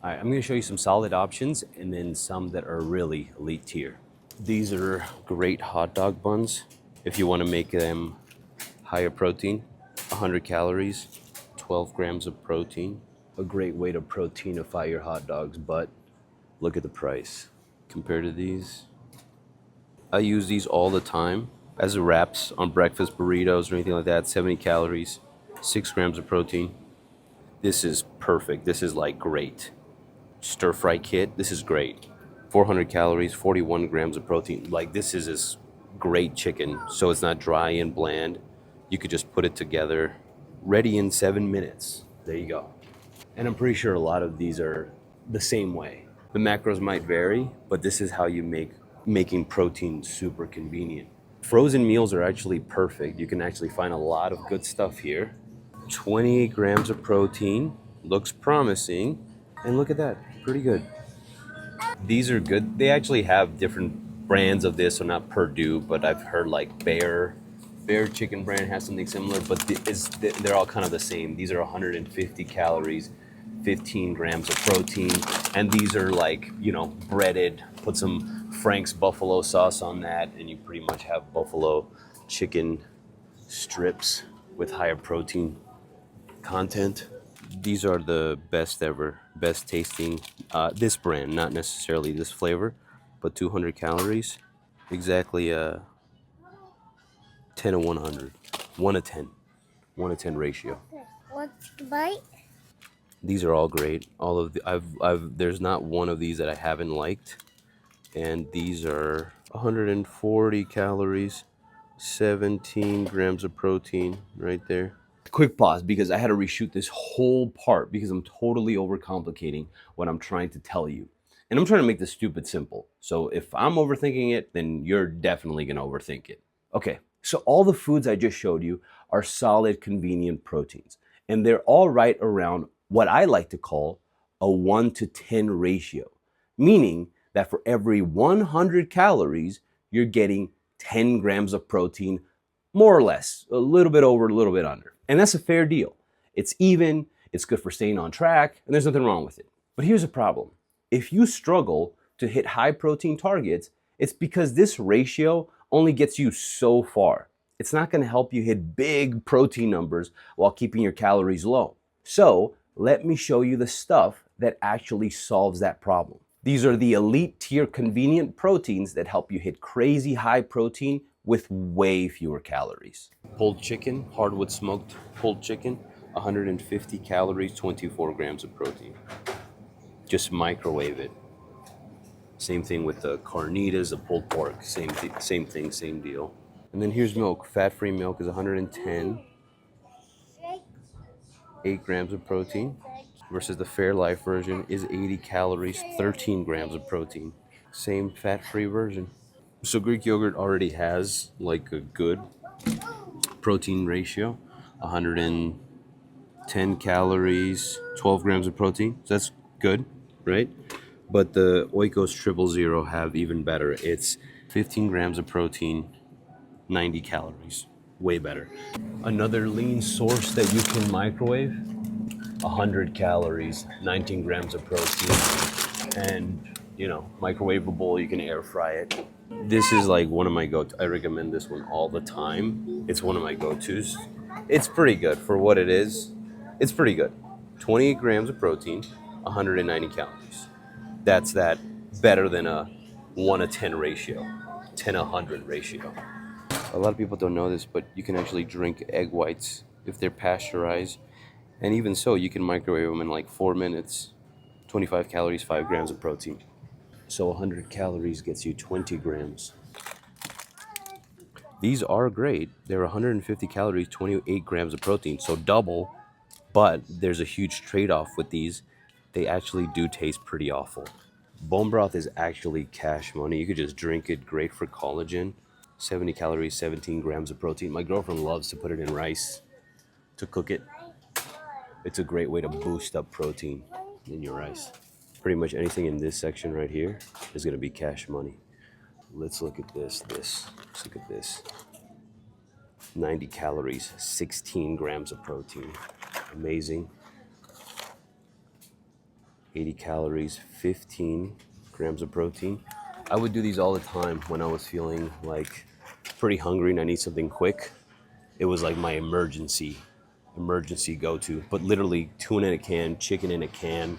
All right, I'm gonna show you some solid options and then some that are really elite tier. These are great hot dog buns. If you wanna make them higher protein, 100 calories, 12 grams of protein. A great way to proteinify your hot dogs, but look at the price. Compared to these, I use these all the time as wraps on breakfast burritos or anything like that. 70 calories, 6 grams of protein. This is perfect. This is like great. Stir fry kit, this is great. 400 calories, 41 grams of protein. Like this is this great chicken, so it's not dry and bland. You could just put it together, ready in 7 minutes. There you go. And I'm pretty sure a lot of these are the same way. The macros might vary, but this is how you make making protein super convenient. Frozen meals are actually perfect. You can actually find a lot of good stuff here. 28 grams of protein, looks promising. And look at that, pretty good. These are good. They actually have different brands of this, so not Purdue, but I've heard like Bear Chicken brand has something similar, but they're all kind of the same. These are 150 calories, 15 grams of protein, and these are like, you know, breaded. Put some Frank's buffalo sauce on that, and you pretty much have buffalo chicken strips with higher protein content. These are the best ever, best tasting. This brand, not necessarily this flavor, but 200 calories, exactly 10 to 100, 1 to 10, 1 to 10 ratio. What's the bite? These are all great. All of the, there's not one of these that I haven't liked, and these are 140 calories, 17 grams of protein right there. Quick pause because I had to reshoot this whole part because I'm totally overcomplicating what I'm trying to tell you. And I'm trying to make this stupid simple. So if I'm overthinking it, then you're definitely going to overthink it. Okay, so all the foods I just showed you are solid, convenient proteins. And they're all right around what I like to call a 1 to 10 ratio, meaning that for every 100 calories, you're getting 10 grams of protein, more or less, a little bit over, a little bit under. And that's a fair deal. It's even, it's good for staying on track, and there's nothing wrong with it. But here's a problem. If you struggle to hit high protein targets, it's because this ratio only gets you so far. It's not going to help you hit big protein numbers while keeping your calories low. So let me show you the stuff that actually solves that problem. These are the elite tier convenient proteins that help you hit crazy high protein with way fewer calories. Pulled chicken, hardwood smoked pulled chicken, 150 calories, 24 grams of protein. Just microwave it. Same thing with the carnitas, the pulled pork, same thing, same deal. And then here's milk. Fat-free milk is 110, 8 grams of protein, versus the Fairlife version is 80 calories, 13 grams of protein. Same fat-free version. So Greek yogurt already has like a good protein ratio, 110 calories, 12 grams of protein. So that's good, right? But the Oikos 000 have even better. It's 15 grams of protein, 90 calories. Way better. Another lean source that you can microwave, 100 calories, 19 grams of protein, and you know, microwavable, you can air fry it. This is like one of my go-to. I recommend this one all the time. It's one of my go-tos. It's pretty good for what it is. It's pretty good. 28 grams of protein, 190 calories. That's that better than a 1 to 10 ratio, 10 to 100 ratio. A lot of people don't know this, but you can actually drink egg whites if they're pasteurized. And even so, you can microwave them in like 4 minutes. 25 calories, 5 grams of protein. So 100 calories gets you 20 grams. These are great. They're 150 calories, 28 grams of protein, so double. But there's a huge trade-off with these. They actually do taste pretty awful. Bone broth is actually cash money. You could just drink it, great for collagen. 70 calories, 17 grams of protein. My girlfriend loves to put it in rice to cook it. It's a great way to boost up protein in your rice. Pretty much anything in this section right here is going to be cash money. Let's look at this. Let's look at this. 90 calories, 16 grams of protein. Amazing. 80 calories, 15 grams of protein. I would do these all the time when I was feeling like pretty hungry and I need something quick. It was like my emergency go-to. But literally tuna in a can, chicken in a can.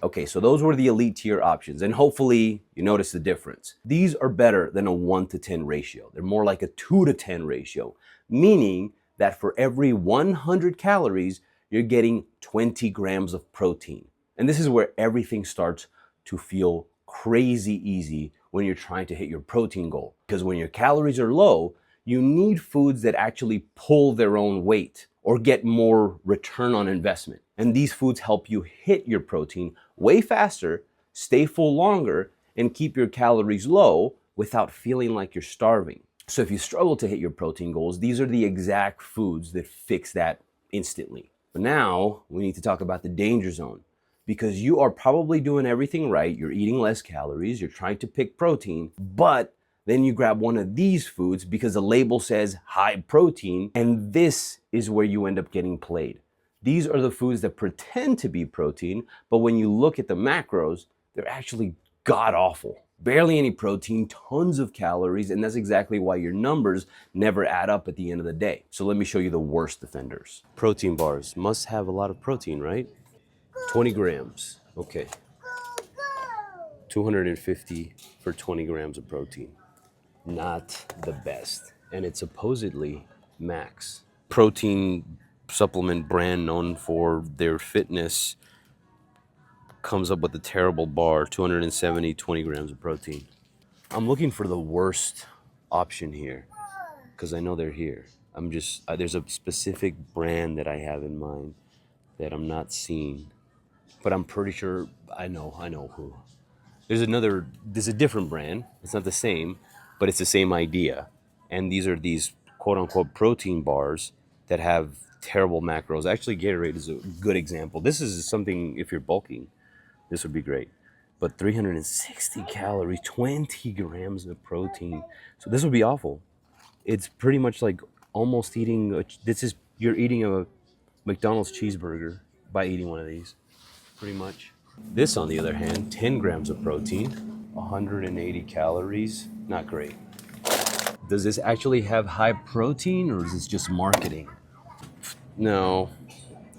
Okay, so those were the elite tier options, and hopefully you notice the difference. These are better than a 1 to 10 ratio. They're more like a 2 to 10 ratio, meaning that for every 100 calories, you're getting 20 grams of protein. And this is where everything starts to feel crazy easy when you're trying to hit your protein goal. Because when your calories are low, you need foods that actually pull their own weight or get more return on investment. And these foods help you hit your protein way faster, stay full longer, and keep your calories low without feeling like you're starving. So if you struggle to hit your protein goals, these are the exact foods that fix that instantly. But now we need to talk about the danger zone, because you are probably doing everything right. You're eating less calories, you're trying to pick protein, but then you grab one of these foods because the label says high protein, and this is where you end up getting played. These are the foods that pretend to be protein, but when you look at the macros, they're actually god awful. Barely any protein, tons of calories, and that's exactly why your numbers never add up at the end of the day. So let me show you the worst offenders. Protein bars must have a lot of protein, right? 20 grams. Okay. 250 for 20 grams of protein. Not the best. And it's supposedly max. Protein supplement brand known for their fitness comes up with a terrible bar, 270, 20 grams of protein. I'm looking for the worst option here because I know they're here. There's a specific brand that I have in mind that I'm not seeing, but I'm pretty sure I know who. There's a different brand. It's not the same, but it's the same idea. And these quote unquote protein bars that have terrible macros. Actually, Gatorade is a good example. This is something, if you're bulking, this would be great. But 360 calories, 20 grams of protein. So this would be awful. It's pretty much like almost you're eating a McDonald's cheeseburger by eating one of these, pretty much. This, on the other hand, 10 grams of protein, 180 calories, not great. Does this actually have high protein, or is this just marketing? No,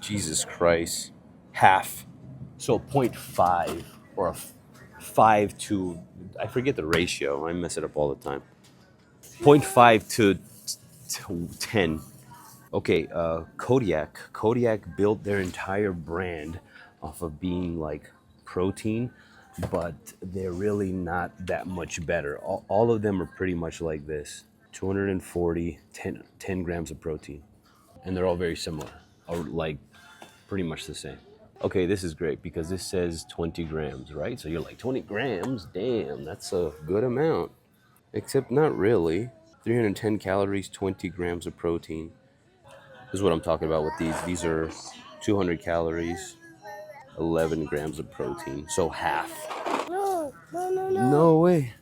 Jesus Christ, half. So 0.5 or a 5 to, I forget the ratio, I mess it up all the time. 0.5 to 10. Okay, Kodiak built their entire brand off of being like protein, but they're really not that much better. All of them are pretty much like this. 240, 10 grams of protein. And they're all very similar, or like pretty much the same. Okay, this is great because this says 20 grams, right? So you're like, 20 grams? Damn, that's a good amount. Except not really. 310 calories, 20 grams of protein. This is what I'm talking about with these. These are 200 calories, 11 grams of protein. So half. No way.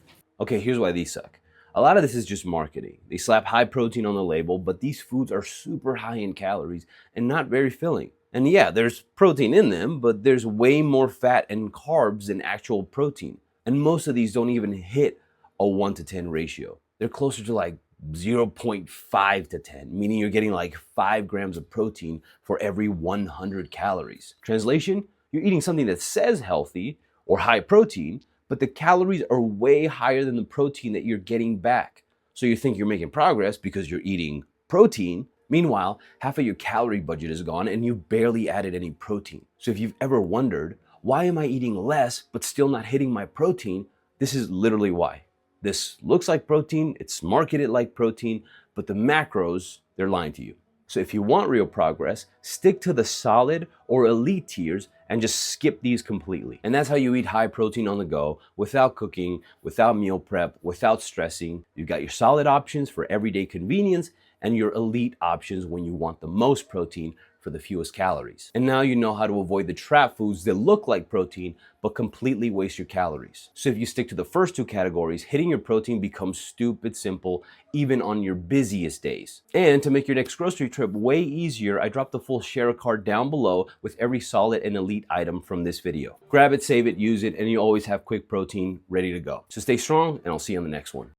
Okay, here's why these suck. A lot of this is just marketing. They slap high protein on the label, but these foods are super high in calories and not very filling. And yeah, there's protein in them, but there's way more fat and carbs than actual protein. And most of these don't even hit a 1 to 10 ratio. They're closer to like 0.5 to 10, meaning you're getting like 5 grams of protein for every 100 calories. Translation, you're eating something that says healthy or high protein, but the calories are way higher than the protein that you're getting back. So you think you're making progress because you're eating protein. Meanwhile, half of your calorie budget is gone and you barely added any protein. So if you've ever wondered, why am I eating less but still not hitting my protein? This is literally why. This looks like protein, it's marketed like protein, but the macros, they're lying to you. So if you want real progress, stick to the solid or elite tiers and just skip these completely. And that's how you eat high protein on the go, without cooking, without meal prep, without stressing. You've got your solid options for everyday convenience and your elite options when you want the most protein for the fewest calories. And now you know how to avoid the trap foods that look like protein but completely waste your calories. So if you stick to the first two categories, hitting your protein becomes stupid simple even on your busiest days. And to make your next grocery trip way easier, I dropped the full share card down below with every solid and elite item from this video. Grab it, save it, use it, and you always have quick protein ready to go. So stay strong, and I'll see you on the next one.